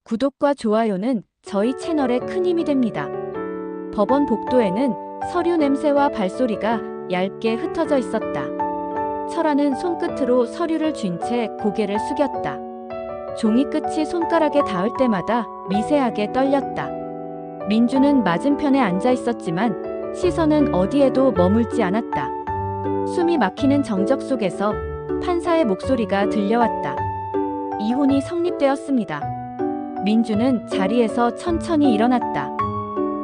구독과 좋아요는 저희 채널에 큰 힘이 됩니다. 법원 복도에는 서류 냄새와 발소리가 얇게 흩어져 있었다. 철아는 손끝으로 서류를 쥔 채 고개를 숙였다. 종이 끝이 손가락에 닿을 때마다 미세하게 떨렸다. 민주는 맞은편에 앉아 있었지만 시선은 어디에도 머물지 않았다. 숨이 막히는 정적 속에서 판사의 목소리가 들려왔다. 이혼이 성립되었습니다. 민주는 자리에서 천천히 일어났다.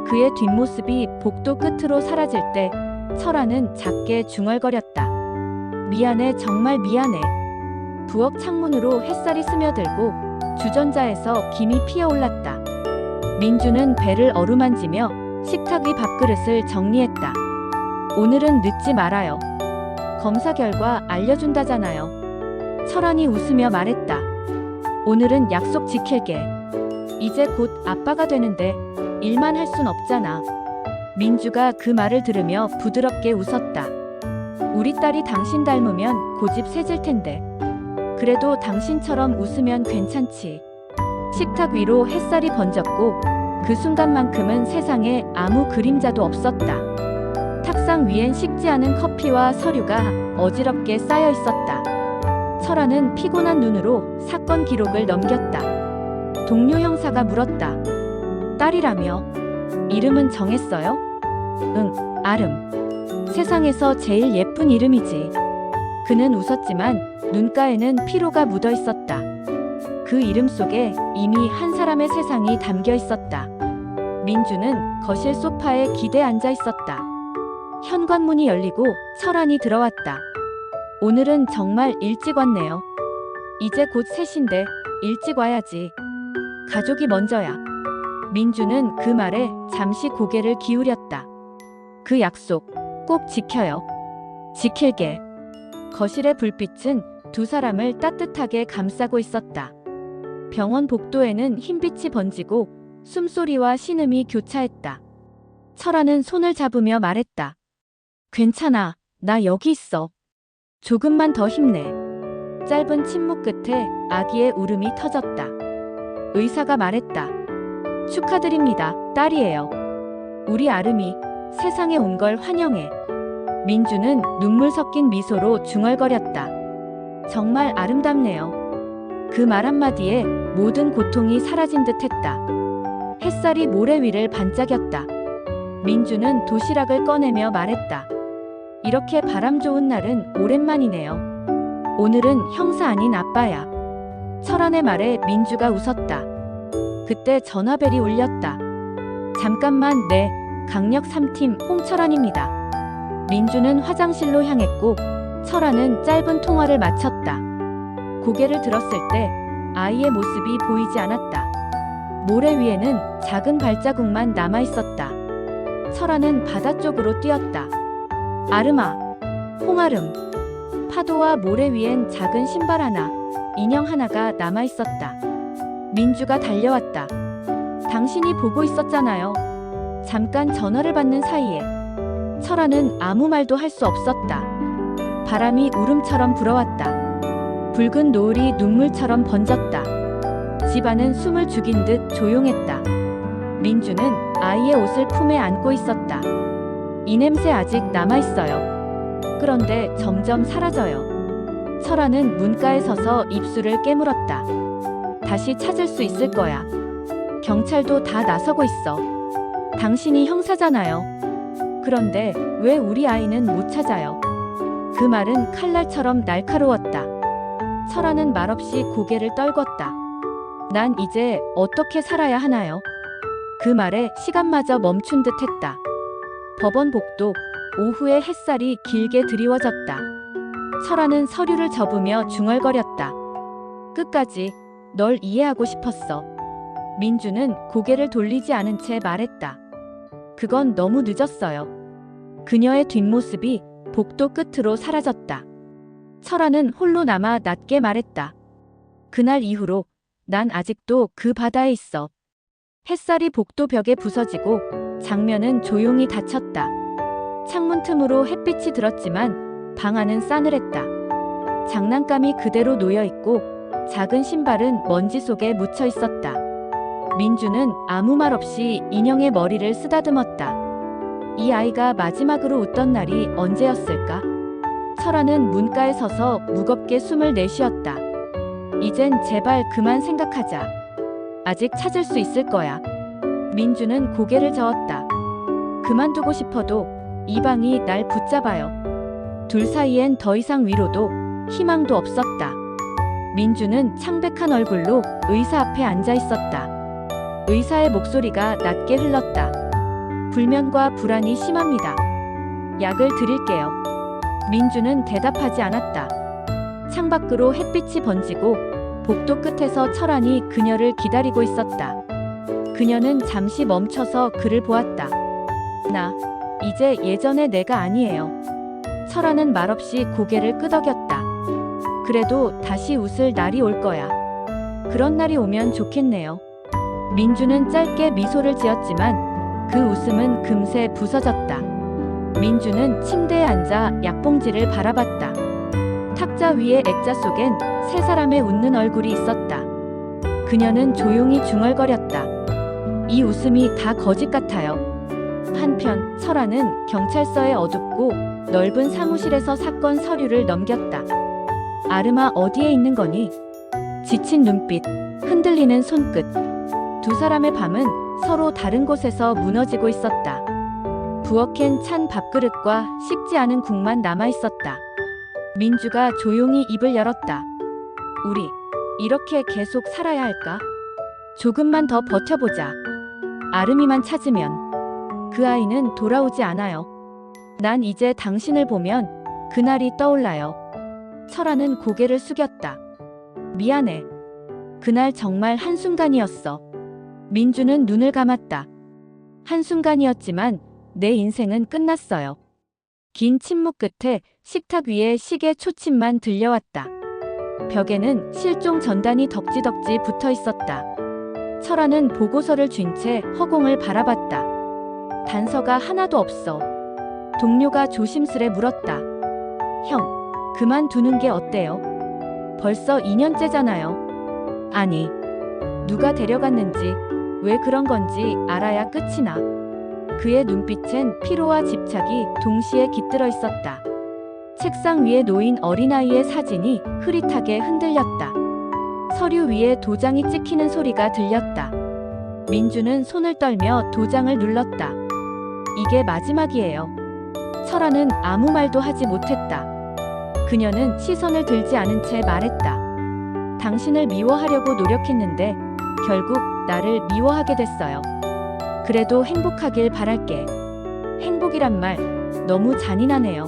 그의 뒷모습이 복도 끝으로 사라질 때 철아는 작게 중얼거렸다. 미안해, 정말 미안해. 부엌 창문으로 햇살이 스며들고 주전자에서 김이 피어올랐다. 민주는 배를 어루만지며 식탁 위 밥그릇을 정리했다. 오늘은 늦지 말아요. 검사 결과 알려준다잖아요. 철안이 웃으며 말했다. 오늘은 약속 지킬게. 이제 곧 아빠가 되는데 일만 할 순 없잖아. 민주가 그 말을 들으며 부드럽게 웃었다. 우리 딸이 당신 닮으면 고집 세질 텐데. 그래도 당신처럼 웃으면 괜찮지. 식탁 위로 햇살이 번졌고 그 순간만큼은 세상에 아무 그림자도 없었다. 탁상 위엔 식지 않은 커피와 서류가 어지럽게 쌓여 있었다. 철아는 피곤한 눈으로 사건 기록을 넘겼다. 동료 형사가 물었다. 딸이라며? 이름은 정했어요? 응, 아름. 세상에서 제일 예쁜 이름이지. 그는 웃었지만 눈가에는 피로가 묻어 있었다. 그 이름 속에 이미 한 사람의 세상이 담겨 있었다. 민주는 거실 소파에 기대 앉아 있었다. 현관문이 열리고 철안이 들어왔다. 오늘은 정말 일찍 왔네요. 이제 곧 3시인데 일찍 와야지. 가족이 먼저야. 민주는 그 말에 잠시 고개를 기울였다. 그 약속 꼭 지켜요. 지킬게. 거실의 불빛은 두 사람을 따뜻하게 감싸고 있었다. 병원 복도에는 흰빛이 번지고 숨소리와 신음이 교차했다. 철아는 손을 잡으며 말했다. 괜찮아. 나 여기 있어. 조금만 더 힘내. 짧은 침묵 끝에 아기의 울음이 터졌다. 의사가 말했다. 축하드립니다. 딸이에요. 우리 아름이 세상에 온 걸 환영해. 민주는 눈물 섞인 미소로 중얼거렸다. 정말 아름답네요. 그 말 한마디에 모든 고통이 사라진 듯 했다. 햇살이 모래 위를 반짝였다. 민주는 도시락을 꺼내며 말했다. 이렇게 바람 좋은 날은 오랜만이네요. 오늘은 형사 아닌 아빠야. 철안의 말에 민주가 웃었다. 그때 전화벨이 울렸다. 잠깐만, 네, 강력 3팀 홍철안입니다. 민주는 화장실로 향했고 철안은 짧은 통화를 마쳤다. 고개를 들었을 때 아이의 모습이 보이지 않았다. 모래 위에는 작은 발자국만 남아있었다. 철안은 바다 쪽으로 뛰었다. 아름아, 홍아름. 파도와 모래 위엔 작은 신발 하나, 인형 하나가 남아있었다. 민주가 달려왔다. 당신이 보고 있었잖아요. 잠깐 전화를 받는 사이에. 철아는 아무 말도 할 수 없었다. 바람이 울음처럼 불어왔다. 붉은 노을이 눈물처럼 번졌다. 집안은 숨을 죽인 듯 조용했다. 민주는 아이의 옷을 품에 안고 있었다. 이 냄새 아직 남아있어요. 그런데 점점 사라져요. 철아는 문가에 서서 입술을 깨물었다. 다시 찾을 수 있을 거야. 경찰도 다 나서고 있어. 당신이 형사잖아요. 그런데 왜 우리 아이는 못 찾아요? 그 말은 칼날처럼 날카로웠다. 철아는 말없이 고개를 떨궜다. 난 이제 어떻게 살아야 하나요? 그 말에 시간마저 멈춘 듯 했다. 법원 복도, 오후의 햇살이 길게 드리워졌다. 철아는 서류를 접으며 중얼거렸다. 끝까지 널 이해하고 싶었어. 민주는 고개를 돌리지 않은 채 말했다. 그건 너무 늦었어요. 그녀의 뒷모습이 복도 끝으로 사라졌다. 철아는 홀로 남아 낮게 말했다. 그날 이후로 난 아직도 그 바다에 있어. 햇살이 복도 벽에 부서지고 장면은 조용히 닫혔다. 창문 틈으로 햇빛이 들었지만 방 안은 싸늘했다. 장난감이 그대로 놓여 있고 작은 신발은 먼지 속에 묻혀 있었다. 민주는 아무 말 없이 인형의 머리를 쓰다듬었다. 이 아이가 마지막으로 웃던 날이 언제였을까? 설아는 문가에 서서 무겁게 숨을 내쉬었다. 이젠 제발 그만 생각하자. 아직 찾을 수 있을 거야. 민주는 고개를 저었다. 그만두고 싶어도 이 방이 날 붙잡아요. 둘 사이엔 더 이상 위로도 희망도 없었다. 민주는 창백한 얼굴로 의사 앞에 앉아 있었다. 의사의 목소리가 낮게 흘렀다. 불면과 불안이 심합니다. 약을 드릴게요. 민주는 대답하지 않았다. 창밖으로 햇빛이 번지고 복도 끝에서 철안이 그녀를 기다리고 있었다. 그녀는 잠시 멈춰서 그를 보았다. 나, 이제 예전의 내가 아니에요. 철안은 말없이 고개를 끄덕였다. 그래도 다시 웃을 날이 올 거야. 그런 날이 오면 좋겠네요. 민주는 짧게 미소를 지었지만 그 웃음은 금세 부서졌다. 민주는 침대에 앉아 약봉지를 바라봤다. 탁자 위의 액자 속엔 세 사람의 웃는 얼굴이 있었다. 그녀는 조용히 중얼거렸다. 이 웃음이 다 거짓 같아요. 한편 설아는 경찰서의 어둡고 넓은 사무실에서 사건 서류를 넘겼다. 아르마 어디에 있는 거니? 지친 눈빛, 흔들리는 손끝. 두 사람의 밤은 서로 다른 곳에서 무너지고 있었다. 부엌엔 찬 밥그릇과 식지 않은 국만 남아 있었다. 민주가 조용히 입을 열었다. 우리 이렇게 계속 살아야 할까? 조금만 더 버텨보자. 아름이만 찾으면 그 아이는 돌아오지 않아요. 난 이제 당신을 보면 그날이 떠올라요. 철아는 고개를 숙였다. 미안해. 그날 정말 한순간이었어. 민주는 눈을 감았다. 한순간이었지만 내 인생은 끝났어요. 긴 침묵 끝에 식탁 위에 시계 초침만 들려왔다. 벽에는 실종 전단이 덕지덕지 붙어 있었다. 철아는 보고서를 쥔 채 허공을 바라봤다. 단서가 하나도 없어. 동료가 조심스레 물었다. 형, 그만두는 게 어때요? 벌써 2년째잖아요. 아니, 누가 데려갔는지, 왜 그런 건지 알아야 끝이 나. 그의 눈빛엔 피로와 집착이 동시에 깃들어 있었다. 책상 위에 놓인 어린아이의 사진이 흐릿하게 흔들렸다. 서류 위에 도장이 찍히는 소리가 들렸다. 민주는 손을 떨며 도장을 눌렀다. 이게 마지막이에요. 철아는 아무 말도 하지 못했다. 그녀는 시선을 들지 않은 채 말했다. 당신을 미워하려고 노력했는데 결국 나를 미워하게 됐어요. 그래도 행복하길 바랄게. 행복이란 말 너무 잔인하네요.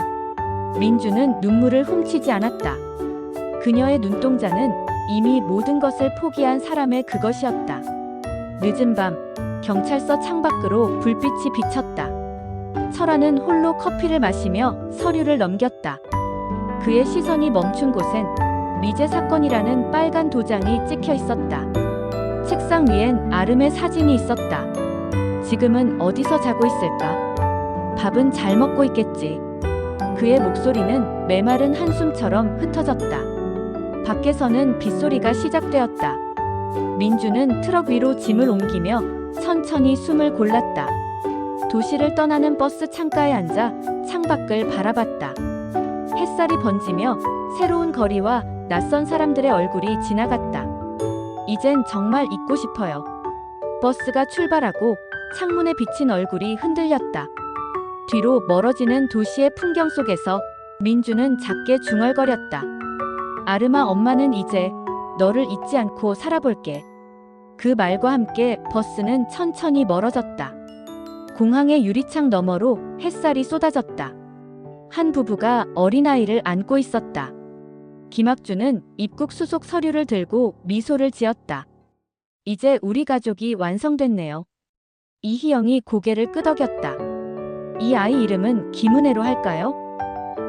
민주는 눈물을 훔치지 않았다. 그녀의 눈동자는 이미 모든 것을 포기한 사람의 그것이었다. 늦은 밤 경찰서 창밖으로 불빛이 비쳤다. 철아는 홀로 커피를 마시며 서류를 넘겼다. 그의 시선이 멈춘 곳엔 미제 사건이라는 빨간 도장이 찍혀 있었다. 책상 위엔 아름의 사진이 있었다. 지금은 어디서 자고 있을까? 밥은 잘 먹고 있겠지. 그의 목소리는 메마른 한숨처럼 흩어졌다. 밖에서는 빗소리가 시작되었다. 민주는 트럭 위로 짐을 옮기며 천천히 숨을 골랐다. 도시를 떠나는 버스 창가에 앉아 창밖을 바라봤다. 햇살이 번지며 새로운 거리와 낯선 사람들의 얼굴이 지나갔다. 이젠 정말 잊고 싶어요. 버스가 출발하고 창문에 비친 얼굴이 흔들렸다. 뒤로 멀어지는 도시의 풍경 속에서 민주는 작게 중얼거렸다. 아르마 엄마는 이제 너를 잊지 않고 살아볼게. 그 말과 함께 버스는 천천히 멀어졌다. 공항의 유리창 너머로 햇살이 쏟아졌다. 한 부부가 어린아이를 안고 있었다. 김학주는 입국 수속 서류를 들고 미소를 지었다. 이제 우리 가족이 완성됐네요. 이희영이 고개를 끄덕였다. 이 아이 이름은 김은혜로 할까요?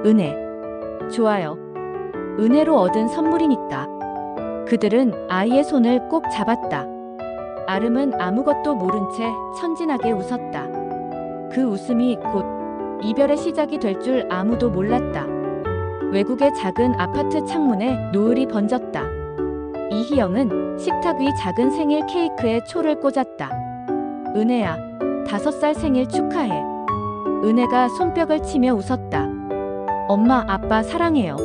은혜. 좋아요. 은혜로 얻은 선물이니까. 그들은 아이의 손을 꼭 잡았다. 아름은 아무것도 모른 채 천진하게 웃었다. 그 웃음이 곧 이별의 시작이 될 줄 아무도 몰랐다. 외국의 작은 아파트 창문에 노을이 번졌다. 이희영은 식탁 위 작은 생일 케이크에 초를 꽂았다. 은혜야, 5살 생일 축하해. 은혜가 손뼉을 치며 웃었다. 엄마, 아빠 사랑해요.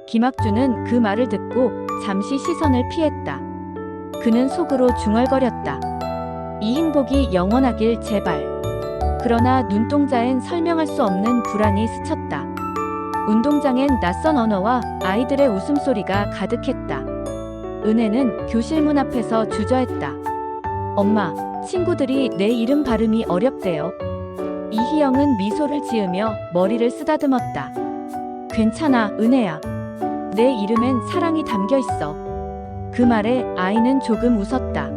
김학주는 그 말을 듣고 잠시 시선을 피했다. 그는 속으로 중얼거렸다. 이 행복이 영원하길 제발. 그러나 눈동자엔 설명할 수 없는 불안이 스쳤다. 운동장엔 낯선 언어와 아이들의 웃음소리가 가득했다. 은혜는 교실 문 앞에서 주저했다. 엄마, 친구들이 내 이름 발음이 어렵대요. 이희영은 미소를 지으며 머리를 쓰다듬었다. 괜찮아, 은혜야. 내 이름엔 사랑이 담겨 있어. 그 말에 아이는 조금 웃었다.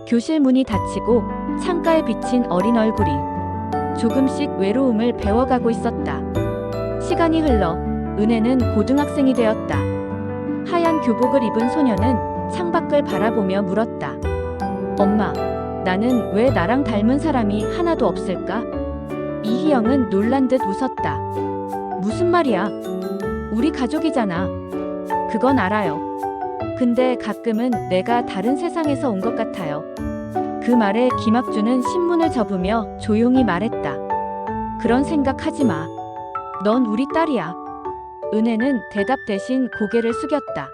교실 문이 닫히고 창가에 비친 어린 얼굴이 조금씩 외로움을 배워가고 있었다. 시간이 흘러 은혜는 고등학생이 되었다. 하얀 교복을 입은 소녀는 창밖을 바라보며 물었다. 엄마, 나는 왜 나랑 닮은 사람이 하나도 없을까? 이희영은 놀란 듯 웃었다. 무슨 말이야? 우리 가족이잖아. 그건 알아요. 근데 가끔은 내가 다른 세상에서 온 것 같아요. 그 말에 김학주는 신문을 접으며 조용히 말했다. 그런 생각하지 마. 넌 우리 딸이야. 은혜는 대답 대신 고개를 숙였다.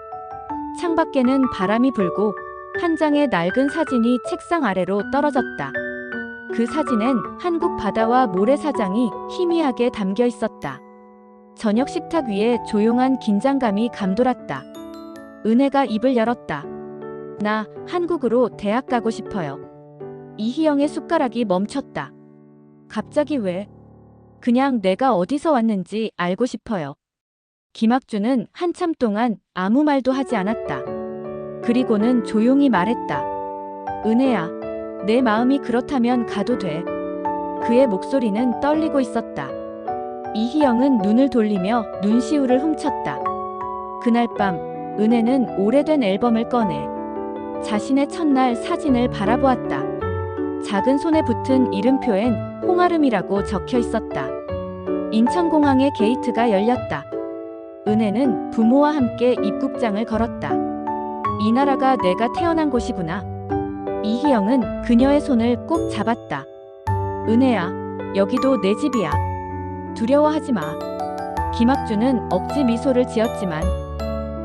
창밖에는 바람이 불고 한 장의 낡은 사진이 책상 아래로 떨어졌다. 그 사진엔 한국 바다와 모래사장이 희미하게 담겨 있었다. 저녁 식탁 위에 조용한 긴장감이 감돌았다. 은혜가 입을 열었다. 나 한국으로 대학 가고 싶어요. 이희영의 숟가락이 멈췄다. 갑자기 왜? 그냥 내가 어디서 왔는지 알고 싶어요. 김학주는 한참 동안 아무 말도 하지 않았다. 그리고는 조용히 말했다. 은혜야, 내 마음이 그렇다면 가도 돼. 그의 목소리는 떨리고 있었다. 이희영은 눈을 돌리며 눈시울을 훔쳤다. 그날 밤 은혜는 오래된 앨범을 꺼내 자신의 첫날 사진을 바라보았다. 작은 손에 붙은 이름표엔 홍아름이라고 적혀 있었다. 인천공항의 게이트가 열렸다. 은혜는 부모와 함께 입국장을 걸었다. 이 나라가 내가 태어난 곳이구나. 이희영은 그녀의 손을 꼭 잡았다. 은혜야, 여기도 내 집이야. 두려워하지 마. 김학주는 억지 미소를 지었지만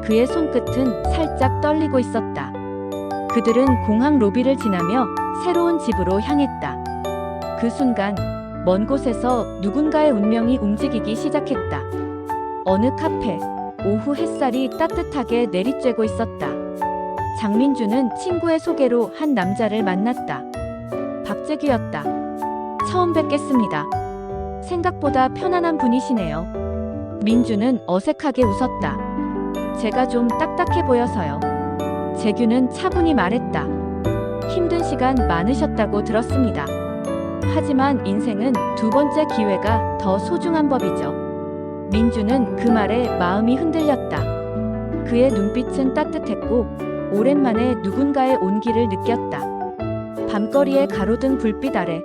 그의 손끝은 살짝 떨리고 있었다. 그들은 공항 로비를 지나며 새로운 집으로 향했다. 그 순간 먼 곳에서 누군가의 운명이 움직이기 시작했다. 어느 카페, 오후 햇살이 따뜻하게 내리쬐고 있었다. 장민주는 친구의 소개로 한 남자를 만났다. 박재규였다. 처음 뵙겠습니다. 생각보다 편안한 분이시네요. 민주는 어색하게 웃었다. 제가 좀 딱딱해 보여서요. 재규는 차분히 말했다. 힘든 시간 많으셨다고 들었습니다. 하지만 인생은 두 번째 기회가 더 소중한 법이죠. 민주는 그 말에 마음이 흔들렸다. 그의 눈빛은 따뜻했고 오랜만에 누군가의 온기를 느꼈다. 밤거리에 가로등 불빛 아래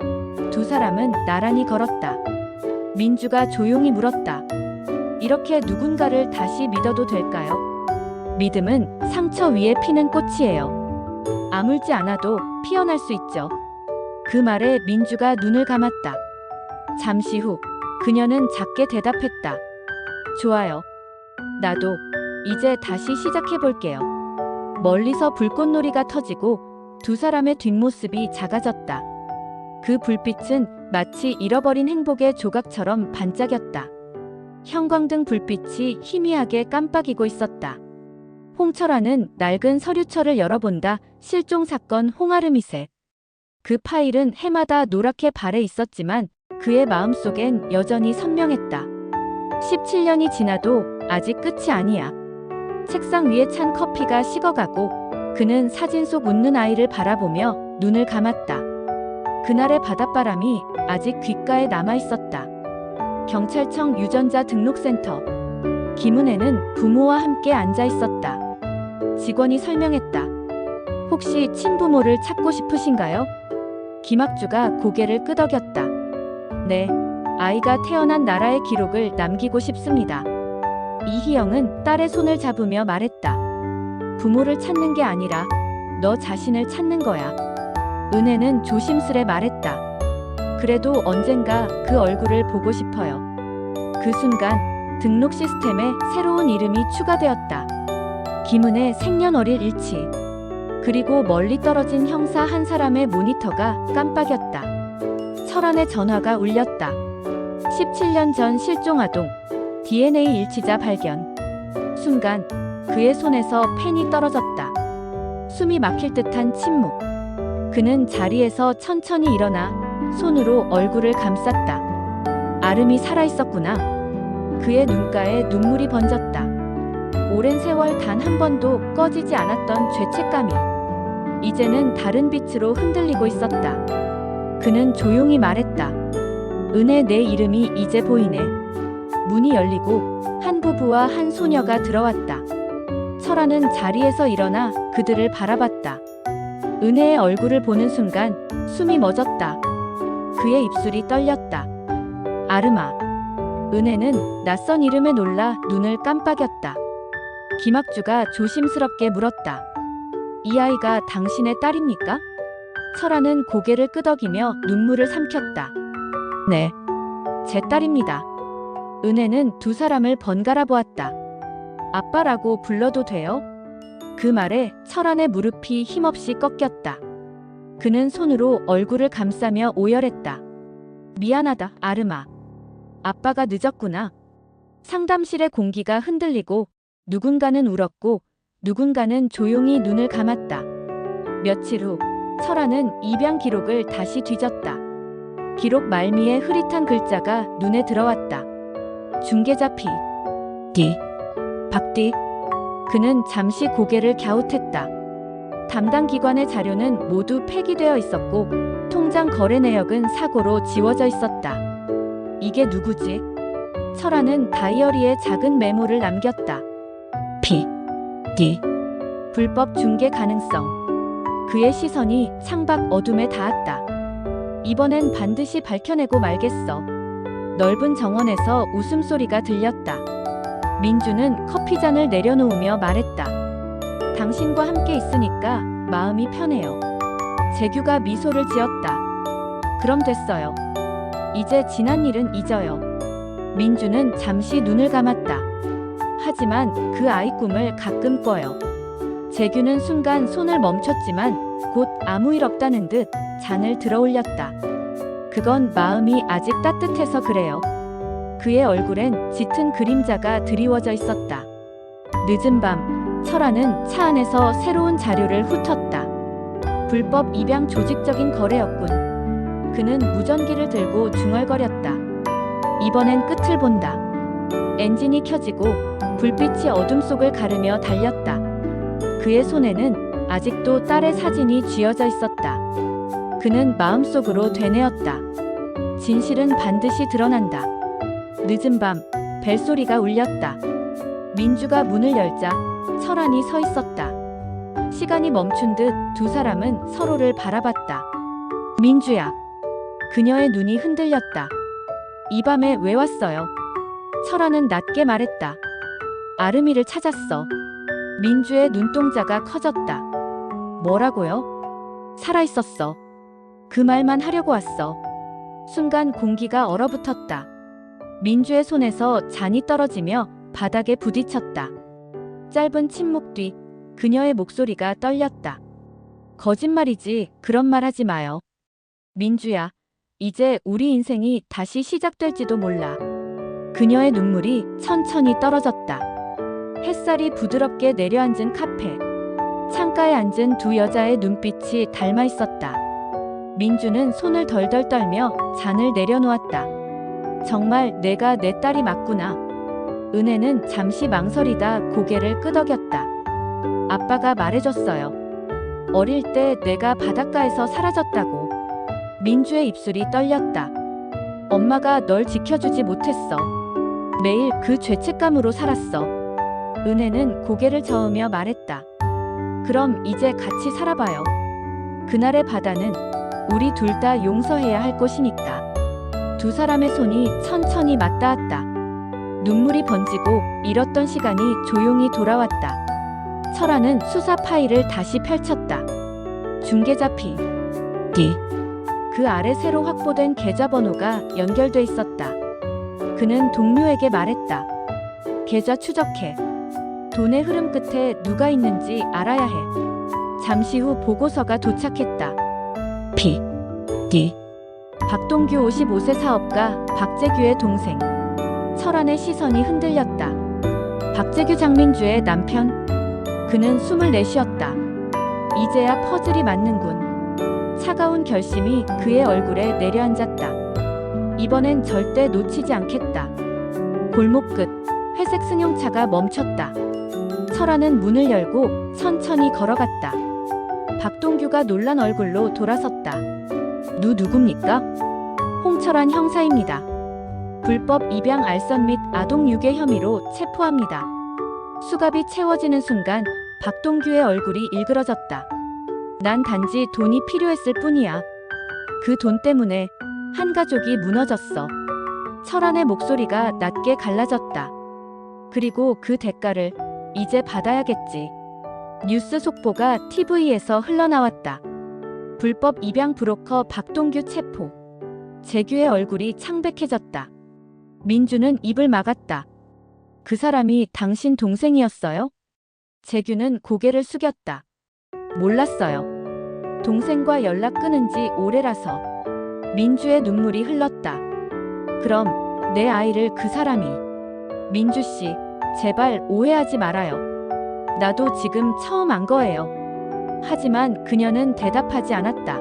두 사람은 나란히 걸었다. 민주가 조용히 물었다. 이렇게 누군가를 다시 믿어도 될까요? 믿음은 상처 위에 피는 꽃이에요. 아물지 않아도 피어날 수 있죠. 그 말에 민주가 눈을 감았다. 잠시 후 그녀는 작게 대답했다. 좋아요. 나도 이제 다시 시작해 볼게요. 멀리서 불꽃놀이가 터지고 두 사람의 뒷모습이 작아졌다. 그 불빛은 마치 잃어버린 행복의 조각처럼 반짝였다. 형광등 불빛이 희미하게 깜빡이고 있었다. 홍철아는 낡은 서류철을 열어본다. 실종사건 홍아름이세. 그 파일은 해마다 노랗게 발해 있었지만 그의 마음속엔 여전히 선명했다. 17년이 지나도 아직 끝이 아니야. 책상 위에 찬 커피가 식어가고 그는 사진 속 웃는 아이를 바라보며 눈을 감았다. 그날의 바닷바람이 아직 귓가에 남아있었다. 경찰청 유전자 등록센터. 김은혜는 부모와 함께 앉아있었다. 직원이 설명했다. 혹시 친부모를 찾고 싶으신가요? 김학주가 고개를 끄덕였다. 네, 아이가 태어난 나라의 기록을 남기고 싶습니다. 이희영은 딸의 손을 잡으며 말했다. 부모를 찾는 게 아니라 너 자신을 찾는 거야. 은혜는 조심스레 말했다. 그래도 언젠가 그 얼굴을 보고 싶어요. 그 순간 등록 시스템에 새로운 이름이 추가되었다. 김은혜 생년월일 일치. 그리고 멀리 떨어진 형사 한 사람의 모니터가 깜빡였다. 철안의 전화가 울렸다. 17년 전 실종 아동. DNA 일치자 발견. 순간 그의 손에서 펜이 떨어졌다. 숨이 막힐 듯한 침묵. 그는 자리에서 천천히 일어나 손으로 얼굴을 감쌌다. 아름이 살아있었구나. 그의 눈가에 눈물이 번졌다. 오랜 세월 단 한 번도 꺼지지 않았던 죄책감이 이제는 다른 빛으로 흔들리고 있었다. 그는 조용히 말했다. 은혜, 내 이름이 이제 보이네. 문이 열리고 한 부부와 한 소녀가 들어왔다. 철아는 자리에서 일어나 그들을 바라봤다. 은혜의 얼굴을 보는 순간 숨이 멎었다. 그의 입술이 떨렸다. 아름아. 은혜는 낯선 이름에 놀라 눈을 깜빡였다. 김학주가 조심스럽게 물었다. 이 아이가 당신의 딸입니까? 철아는 고개를 끄덕이며 눈물을 삼켰다. 네, 제 딸입니다. 은혜는 두 사람을 번갈아 보았다. 아빠라고 불러도 돼요? 그 말에 철안의 무릎이 힘없이 꺾였다. 그는 손으로 얼굴을 감싸며 오열했다. 미안하다, 아름아. 아빠가 늦었구나. 상담실의 공기가 흔들리고 누군가는 울었고 누군가는 조용히 눈을 감았다. 며칠 후 철아는 입양 기록을 다시 뒤졌다. 기록 말미에 흐릿한 글자가 눈에 들어왔다. 중개자 P. D. 박D. 그는 잠시 고개를 갸웃했다. 담당 기관의 자료는 모두 폐기되어 있었고 통장 거래 내역은 사고로 지워져 있었다. 이게 누구지? 철아는 다이어리에 작은 메모를 남겼다. P. D. 불법 중개 가능성. 그의 시선이 창밖 어둠에 닿았다. 이번엔 반드시 밝혀내고 말겠어. 넓은 정원에서 웃음소리가 들렸다. 민주는 커피잔을 내려놓으며 말했다. 당신과 함께 있으니까 마음이 편해요. 재규가 미소를 지었다. 그럼 됐어요. 이제 지난 일은 잊어요. 민주는 잠시 눈을 감았다. 하지만 그 아이 꿈을 가끔 꿔요. 재규는 순간 손을 멈췄지만 곧 아무 일 없다는 듯 잔을 들어올렸다. 그건 마음이 아직 따뜻해서 그래요. 그의 얼굴엔 짙은 그림자가 드리워져 있었다. 늦은 밤, 철아는 차 안에서 새로운 자료를 훑었다. 불법 입양 조직적인 거래였군. 그는 무전기를 들고 중얼거렸다. 이번엔 끝을 본다. 엔진이 켜지고 불빛이 어둠 속을 가르며 달렸다. 그의 손에는 아직도 딸의 사진이 쥐어져 있었다. 그는 마음속으로 되뇌었다. 진실은 반드시 드러난다. 늦은 밤, 벨소리가 울렸다. 민주가 문을 열자 철안이 서 있었다. 시간이 멈춘 듯 두 사람은 서로를 바라봤다. 민주야. 그녀의 눈이 흔들렸다. 이 밤에 왜 왔어요? 철안은 낮게 말했다. 아름이를 찾았어. 민주의 눈동자가 커졌다. 뭐라고요? 살아있었어. 그 말만 하려고 왔어. 순간 공기가 얼어붙었다. 민주의 손에서 잔이 떨어지며 바닥에 부딪혔다. 짧은 침묵 뒤 그녀의 목소리가 떨렸다. 거짓말이지, 그런 말 하지 마요. 민주야, 이제 우리 인생이 다시 시작될지도 몰라. 그녀의 눈물이 천천히 떨어졌다. 햇살이 부드럽게 내려앉은 카페. 창가에 앉은 두 여자의 눈빛이 닮아 있었다. 민주는 손을 덜덜 떨며 잔을 내려놓았다. 정말 내가 내 딸이 맞구나. 은혜는 잠시 망설이다 고개를 끄덕였다. 아빠가 말해줬어요. 어릴 때 내가 바닷가에서 사라졌다고. 민주의 입술이 떨렸다. 엄마가 널 지켜주지 못했어. 매일 그 죄책감으로 살았어. 은혜는 고개를 저으며 말했다. 그럼 이제 같이 살아봐요. 그날의 바다는 우리 둘 다 용서해야 할 것이니까. 두 사람의 손이 천천히 맞닿았다. 눈물이 번지고 잃었던 시간이 조용히 돌아왔다. 철아는 수사 파일을 다시 펼쳤다. 중계자 P. D. 그 아래 새로 확보된 계좌번호가 연결돼 있었다. 그는 동료에게 말했다. 계좌 추적해. 돈의 흐름 끝에 누가 있는지 알아야 해. 잠시 후 보고서가 도착했다. P. D. 박동규 55세 사업가 박재규의 동생. 철안의 시선이 흔들렸다. 박재규 장민주의 남편. 그는 숨을 내쉬었다. 이제야 퍼즐이 맞는군. 차가운 결심이 그의 얼굴에 내려앉았다. 이번엔 절대 놓치지 않겠다. 골목 끝 회색 승용차가 멈췄다. 철아는 문을 열고 천천히 걸어갔다. 박동규가 놀란 얼굴로 돌아섰다. 누굽니까? 홍철안 형사입니다. 불법 입양 알선 및 아동 유괴 혐의로 체포합니다. 수갑이 채워지는 순간 박동규의 얼굴이 일그러졌다. 난 단지 돈이 필요했을 뿐이야. 그 돈 때문에 한 가족이 무너졌어. 철안의 목소리가 낮게 갈라졌다. 그리고 그 대가를 이제 받아야겠지. 뉴스 속보가 TV에서 흘러나왔다. 불법 입양 브로커 박동규 체포. 재규의 얼굴이 창백해졌다. 민주는 입을 막았다. 그 사람이 당신 동생이었어요? 재규는 고개를 숙였다. 몰랐어요. 동생과 연락 끊은 지 오래라서. 민주의 눈물이 흘렀다. 그럼 내 아이를 그 사람이. 민주 씨, 제발 오해하지 말아요. 나도 지금 처음 안 거예요. 하지만 그녀는 대답하지 않았다.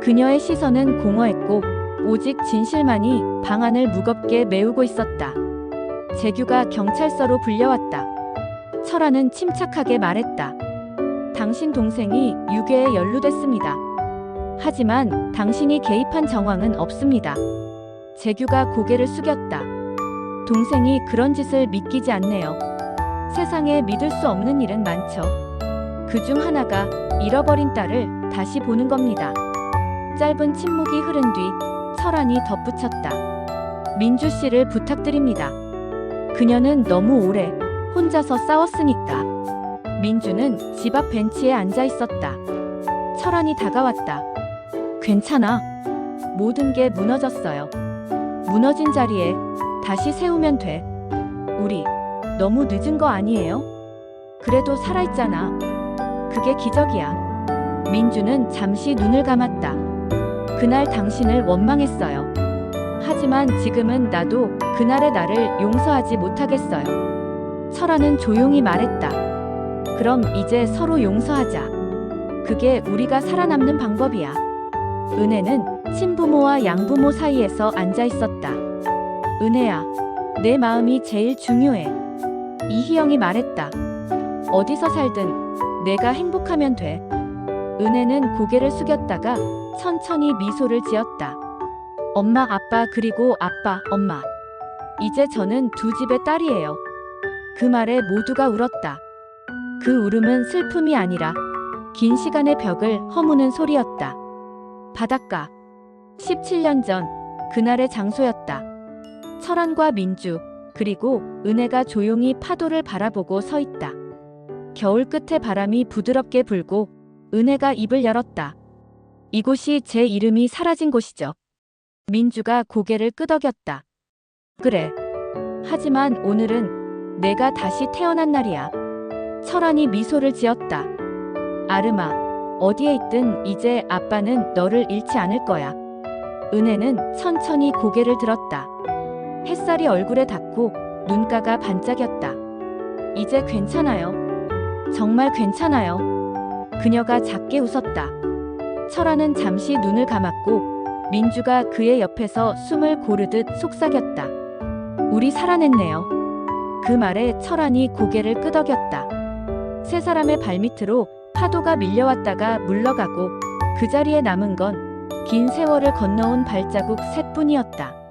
그녀의 시선은 공허했고 오직 진실만이 방안을 무겁게 메우고 있었다. 재규가 경찰서로 불려왔다. 철아는 침착하게 말했다. 당신 동생이 유괴에 연루됐습니다. 하지만 당신이 개입한 정황은 없습니다. 재규가 고개를 숙였다. 동생이 그런 짓을 믿기지 않네요. 세상에 믿을 수 없는 일은 많죠. 그중 하나가 잃어버린 딸을 다시 보는 겁니다. 짧은 침묵이 흐른 뒤 철안이 덧붙였다. 민주 씨를 부탁드립니다. 그녀는 너무 오래 혼자서 싸웠으니까. 민주는 집 앞 벤치에 앉아 있었다. 철안이 다가왔다. 괜찮아. 모든 게 무너졌어요. 무너진 자리에 다시 세우면 돼. 우리 너무 늦은 거 아니에요? 그래도 살아있잖아. 그게 기적이야. 민주는 잠시 눈을 감았다. 그날 당신을 원망했어요. 하지만 지금은 나도 그날의 나를 용서하지 못하겠어요. 철아는 조용히 말했다. 그럼 이제 서로 용서하자. 그게 우리가 살아남는 방법이야. 은혜는 친부모와 양부모 사이에서 앉아 있었다. 은혜야, 내 마음이 제일 중요해. 이희영이 말했다. 어디서 살든 내가 행복하면 돼. 은혜는 고개를 숙였다가 천천히 미소를 지었다. 엄마, 아빠, 그리고 아빠, 엄마. 이제 저는 두 집의 딸이에요. 그 말에 모두가 울었다. 그 울음은 슬픔이 아니라 긴 시간의 벽을 허무는 소리였다. 바닷가. 17년 전 그날의 장소였다. 철안과 민주 그리고 은혜가 조용히 파도를 바라보고 서 있다. 겨울 끝에 바람이 부드럽게 불고 은혜가 입을 열었다. 이곳이 제 이름이 사라진 곳이죠. 민주가 고개를 끄덕였다. 그래. 하지만 오늘은 내가 다시 태어난 날이야. 철안이 미소를 지었다. 아름아, 어디에 있든 이제 아빠는 너를 잃지 않을 거야. 은혜는 천천히 고개를 들었다. 햇살이 얼굴에 닿고 눈가가 반짝였다. 이제 괜찮아요. 정말 괜찮아요. 그녀가 작게 웃었다. 철아는 잠시 눈을 감았고 민주가 그의 옆에서 숨을 고르듯 속삭였다. 우리 살아냈네요. 그 말에 철안이 고개를 끄덕였다. 세 사람의 발밑으로 파도가 밀려왔다가 물러가고 그 자리에 남은 건 긴 세월을 건너온 발자국 셋뿐이었다.